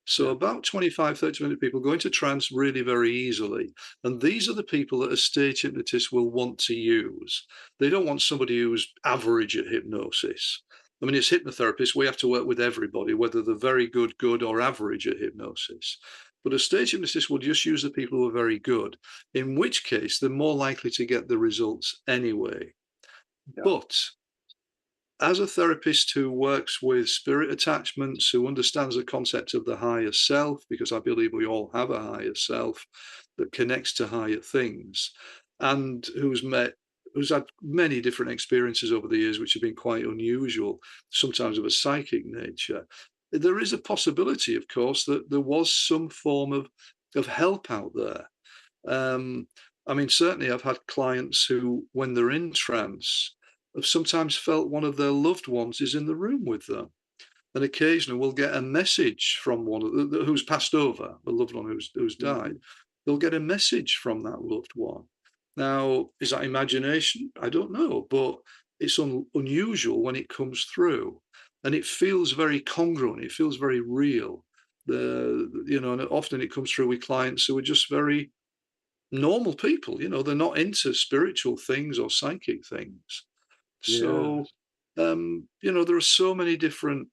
So Yeah. about 25-30% of people go into trance really very easily. And these are the people that a stage hypnotist will want to use. They don't want somebody who's average at hypnosis. I mean, as hypnotherapists, we have to work with everybody, whether they're very good, good, or average at hypnosis. But a stage hypnotist will just use the people who are very good, in which case they're more likely to get the results anyway. Yeah. But as a therapist who works with spirit attachments, who understands the concept of the higher self, because I believe we all have a higher self that connects to higher things, and who's had many different experiences over the years, which have been quite unusual, sometimes of a psychic nature. There is a possibility, of course, that there was some form of help out there. Um, I mean, certainly I've had clients who, when they're in trance, have sometimes felt one of their loved ones is in the room with them. And occasionally we'll get a message from one of who's passed over, a loved one who's died. Mhm. They'll get a message from that loved one. Now, is that imagination? I don't know, but it's unusual when it comes through, and it feels very congruent. It feels very real. And often it comes through with clients who are just very normal people. They're not into spiritual things or psychic things. So, Yes. there are so many different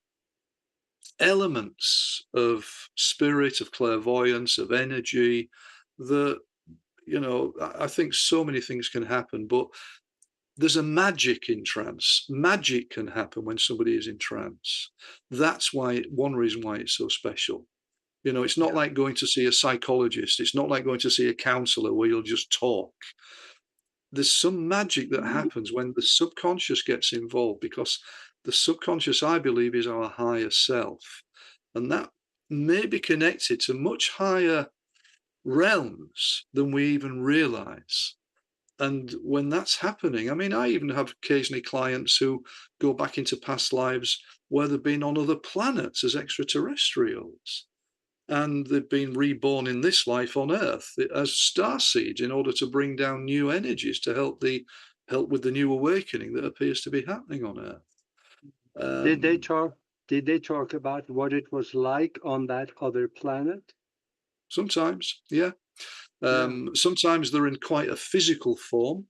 elements of spirit, of clairvoyance, of energy that, I think so many things can happen. But there's a magic in trance. Magic can happen when somebody is in trance. That's one reason why it's so special. It's not Yeah. like going to see a psychologist. It's not like going to see a counselor where you'll just talk. There's some magic that happens when the subconscious gets involved, because the subconscious, I believe, is our higher self. And that may be connected to much higher realms than we even realize. And when that's happening, I mean, I even have occasionally clients who go back into past lives where they've been on other planets as extraterrestrials, and they've been reborn in this life on Earth as star seeds in order to bring down new energies to help with the new awakening that appears to be happening on Earth. Did they Um, talk? Did they talk about what it was like on that other planet? Sometimes, yeah. Yeah. Sometimes they're in quite a physical form.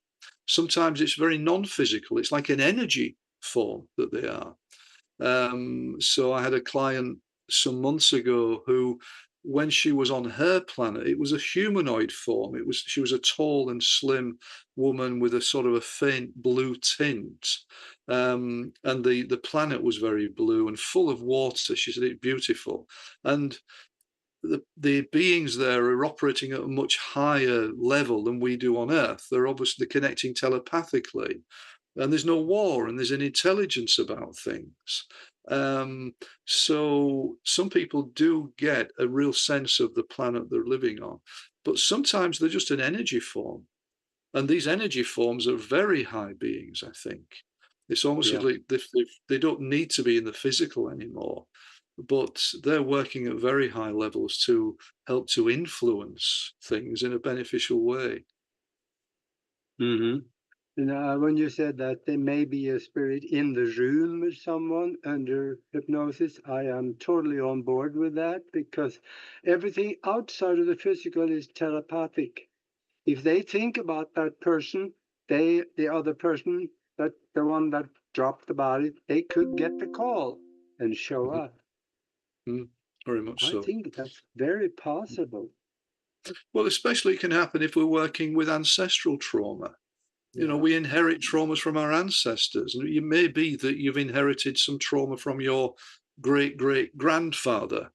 Sometimes it's very non-physical. It's like an energy form that they are. So I had a client some months ago who, when she was on her planet, it was a humanoid form. She was a tall and slim woman with a sort of a faint blue tint, and the planet was very blue and full of water. She said it's beautiful, and the beings there are operating at a much higher level than we do on Earth. They're obviously connecting telepathically, and there's no war, and there's an intelligence about things. So some people do get a real sense of the planet they're living on, but sometimes they're just an energy form, and these energy forms are very high beings. I think it's almost Yeah. like they don't need to be in the physical anymore, but they're working at very high levels to help to influence things in a beneficial way. Hmm. When you said that there may be a spirit in the room with someone under hypnosis, I am totally on board with that because everything outside of the physical is telepathic. If they think about that person, the other person, that the one that dropped the body, they could get the call and show Mhm. up. Very much I so. think that's very possible. Well, especially it can happen if we're working with ancestral trauma. Yeah, We inherit traumas from our ancestors. And it may be that you've inherited some trauma from your great great grandfather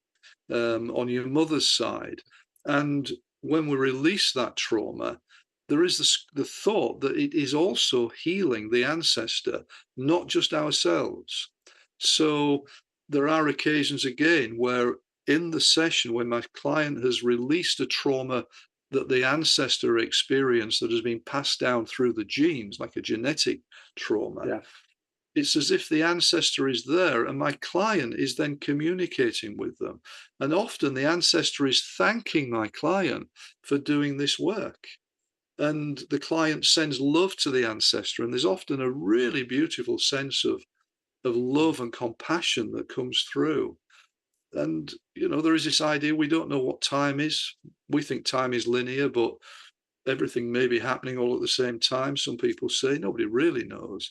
on your mother's side. And when we release that trauma, there is the thought that it is also healing the ancestor, not just ourselves. So there are occasions again where in the session, when my client has released a trauma that the ancestor experienced that has been passed down through the genes, like a genetic trauma, yeah, it's as if the ancestor is there and my client is then communicating with them. And often the ancestor is thanking my client for doing this work. And the client sends love to the ancestor. And there's often a really beautiful sense of love and compassion that comes through. And, there is this idea we don't know what time is. We think time is linear, but everything may be happening all at the same time. Some people say nobody really knows.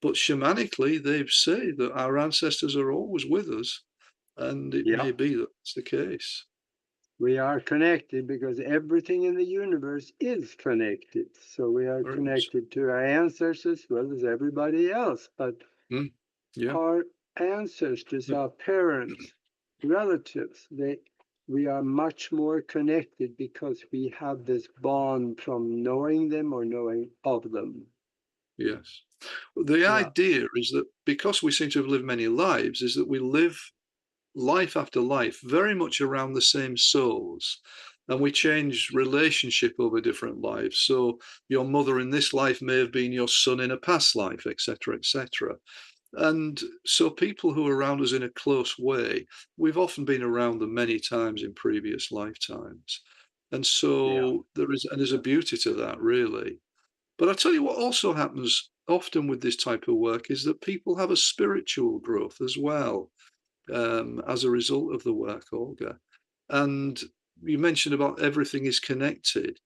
But shamanically, they say that our ancestors are always with us, and it yeah. may be that that's the case. We are connected because everything in the universe is connected. So we are Very much. connected to our ancestors as well as everybody else. But Mm, yeah, our ancestors, yeah, our parents, relatives, we are much more connected because we have this bond from knowing them or knowing of them. yes. The Yeah, idea is that because we seem to have lived many lives, is that we live life after life very much around the same souls. And we change relationship over different lives. So your mother in this life may have been your son in a past life, etc., etc. And so people who are around us in a close way, we've often been around them many times in previous lifetimes. And yeah, so there's a yeah, beauty to that, really. But I tell you what also happens often with this type of work is that people have a spiritual growth as well, as a result of the work, Olga. And you mentioned about everything is connected.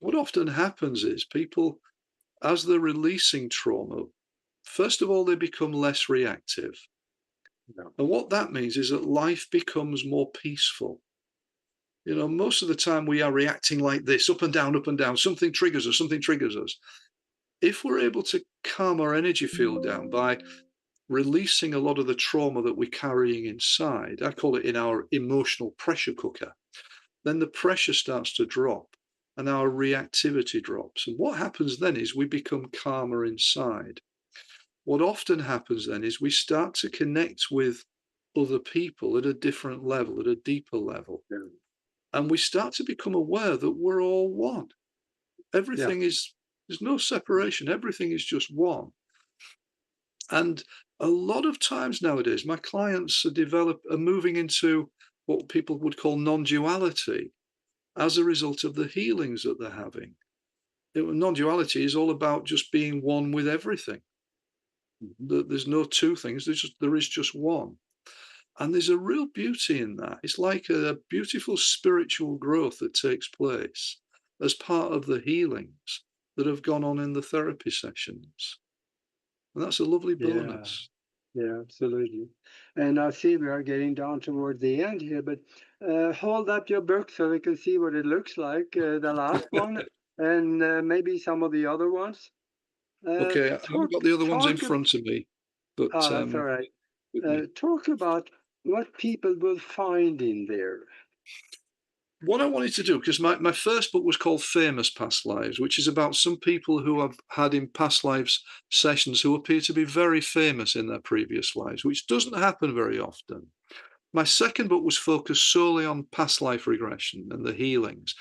What often happens is people, as they're releasing trauma, first of all, they become less reactive. yeah, And what that means is that life becomes more peaceful. Most of the time we are reacting like this, up and down, up and down. Something triggers us, something triggers us. If we're able to calm our energy field down by releasing a lot of the trauma that we're carrying inside, I call it in our emotional pressure cooker, then the pressure starts to drop and our reactivity drops. And what happens then is we become calmer inside. What often happens then is we start to connect with other people at a different level, at a deeper level. yeah, And we start to become aware that we're all one. yeah, There's no separation, everything is just one. And a lot of times nowadays, my clients are moving into what people would call non-duality as a result of the healings that they're having. Non-duality is all about just being one with everything. mhm, There's no two things. There is just one. And there's a real beauty in that. It's like a beautiful spiritual growth that takes place as part of the healings. that have gone on in the therapy sessions. And that's a lovely Yeah. bonus. Yeah, absolutely. And I see we are getting down toward the end here, but hold up your book so we can see what it looks like, the last one, and maybe some of the other ones. Okay, I haven't got the other ones in Talk. front of me, but That's all right. with me. Talk about what people will find in there. What I wanted to do, because my first book was called Famous Past Lives, which is about some people who I've had in past lives sessions who appear to be very famous in their previous lives, which doesn't happen very often. My second book was focused solely on past life regression and the healings.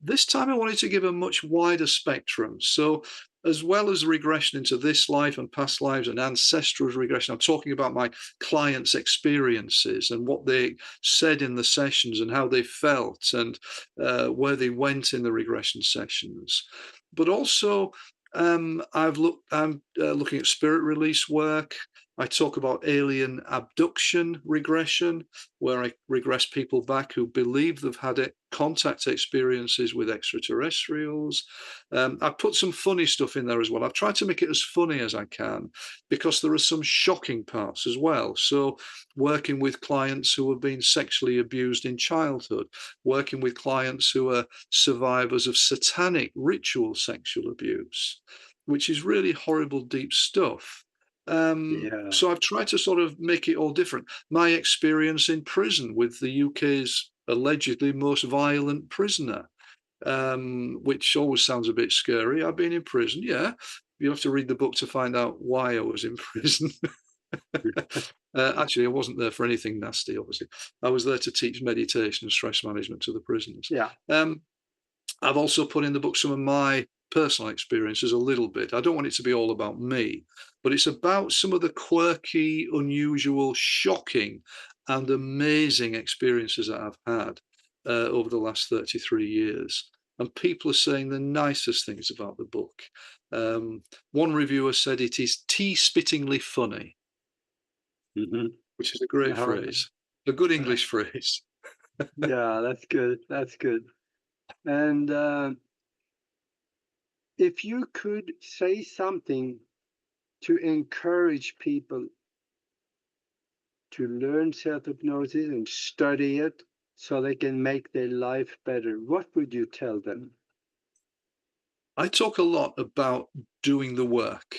This time I wanted to give a much wider spectrum. So, as well as regression into this life and past lives and ancestral regression, I'm talking about my clients' experiences and what they said in the sessions and how they felt and where they went in the regression sessions. But also, I'm looking at spirit release work. I talk about alien abduction regression, where I regress people back who believe they've had contact experiences with extraterrestrials. I've put some funny stuff in there as well. I've tried to make it as funny as I can because there are some shocking parts as well. So, working with clients who have been sexually abused in childhood, working with clients who are survivors of satanic ritual sexual abuse, which is really horrible, deep stuff. Yeah. So I've tried to sort of make it all different. My experience in prison with the UK's allegedly most violent prisoner, which always sounds a bit scary. I've been in prison, yeah. You have to read the book to find out why I was in prison. Actually, I wasn't there for anything nasty, obviously. I was there to teach meditation and stress management to the prisoners. Yeah. Um, I've also put in the book some of my personal experiences a little bit. I don't want it to be all about me, but it's about some of the quirky, unusual, shocking, and amazing experiences that I've had over the last 33 years. And people are saying the nicest things about the book. One reviewer said it is tea-spittingly funny, Hmm. which is a great phrase, a good English phrase. Yeah, that's good. That's good. And if you could say something to encourage people to learn self hypnosis and study it so they can make their life better, what would you tell them? I talk a lot about doing the work.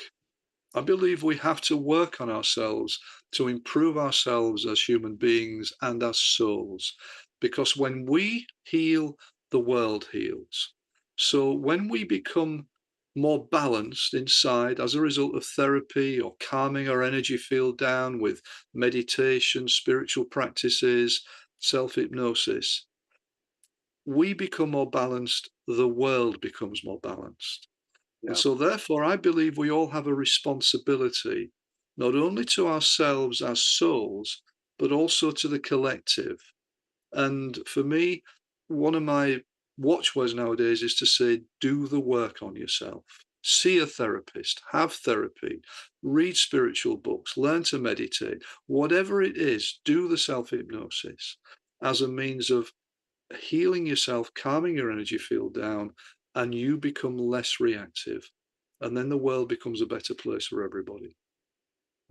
I believe we have to work on ourselves to improve ourselves as human beings and as souls. Because when we heal, the world heals. So when we become more balanced inside as a result of therapy or calming our energy field down with meditation, spiritual practices, self hypnosis, we become more balanced, the world becomes more balanced. And Yeah. so, therefore, I believe we all have a responsibility, not only to ourselves as souls, but also to the collective. And for me, one of my watchwords nowadays is to say, do the work on yourself. See a therapist, have therapy, read spiritual books, learn to meditate, whatever it is, do the self hypnosis as a means of healing yourself, calming your energy field down, and you become less reactive. And then the world becomes a better place for everybody.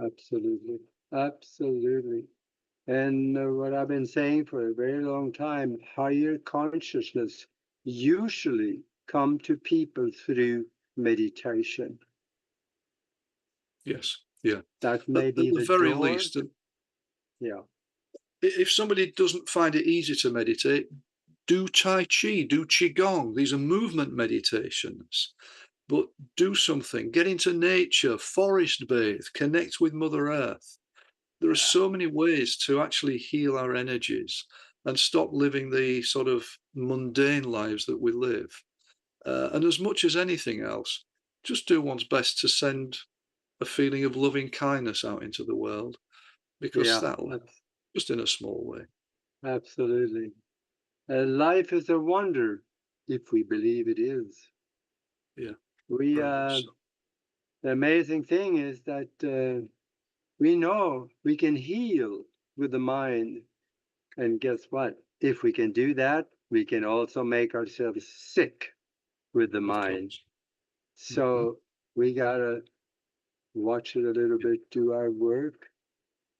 Absolutely. Absolutely. And what I've been saying for a very long time, higher consciousness usually come to people through meditation. Yes. Yeah. That At, may at be the the very door. least, Yeah. if somebody doesn't find it easy to meditate, do Tai Chi, do Qigong. These are movement meditations. But do something, get into nature, forest bathe, connect with Mother Earth. There are Yeah. so many ways to actually heal our energies and stop living the sort of mundane lives that we live. And as much as anything else, just do one's best to send a feeling of loving kindness out into the world because Yeah. that'll just in a small way. Absolutely. Life is a wonder if we believe it is. Yeah, We very much so. The amazing thing is that we know we can heal with the mind, and guess what? If we can do that, we can also make ourselves sick with the Of mind. course. Hmm. So we gotta watch it a little bit, do our work,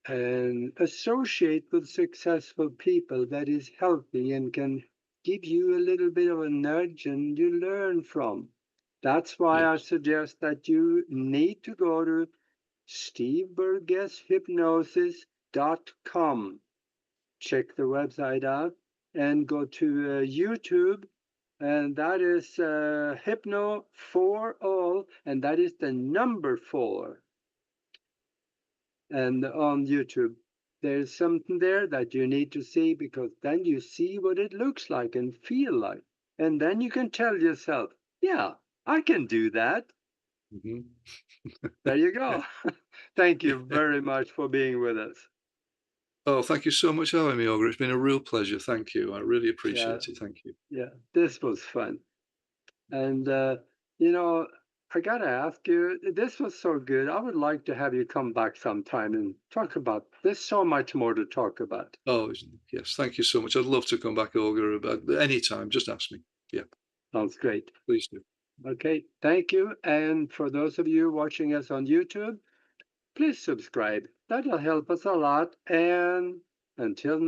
and associate with successful people that is healthy and can give you a little bit of a nudge and you learn from. That's why I Yes. suggest that you need to go to steveburgesshypnosis.com. Check the website out and go to YouTube, and that is Hypno for All, and that is the number four. And on YouTube, there's something there that you need to see because then you see what it looks like and feel like. And then you can tell yourself, yeah, I can do that. Hmm. There you go. Thank you Yeah. very much for being with us. Oh, thank you so much for having me, Olga. It's been a real pleasure. Thank you. I really Yeah, appreciate it. Thank you. yeah, this was fun. And, you know, I got to ask you, this was so good. I would like to have you come back sometime and talk about, there's so much more to talk about. Oh, yes. Thank you so much. I'd love to come back, Olga, about any time. Just ask me. Yeah, Sounds great. please do. Okay, thank you. And for those of you watching us on YouTube, please subscribe. That'll help us a lot. And until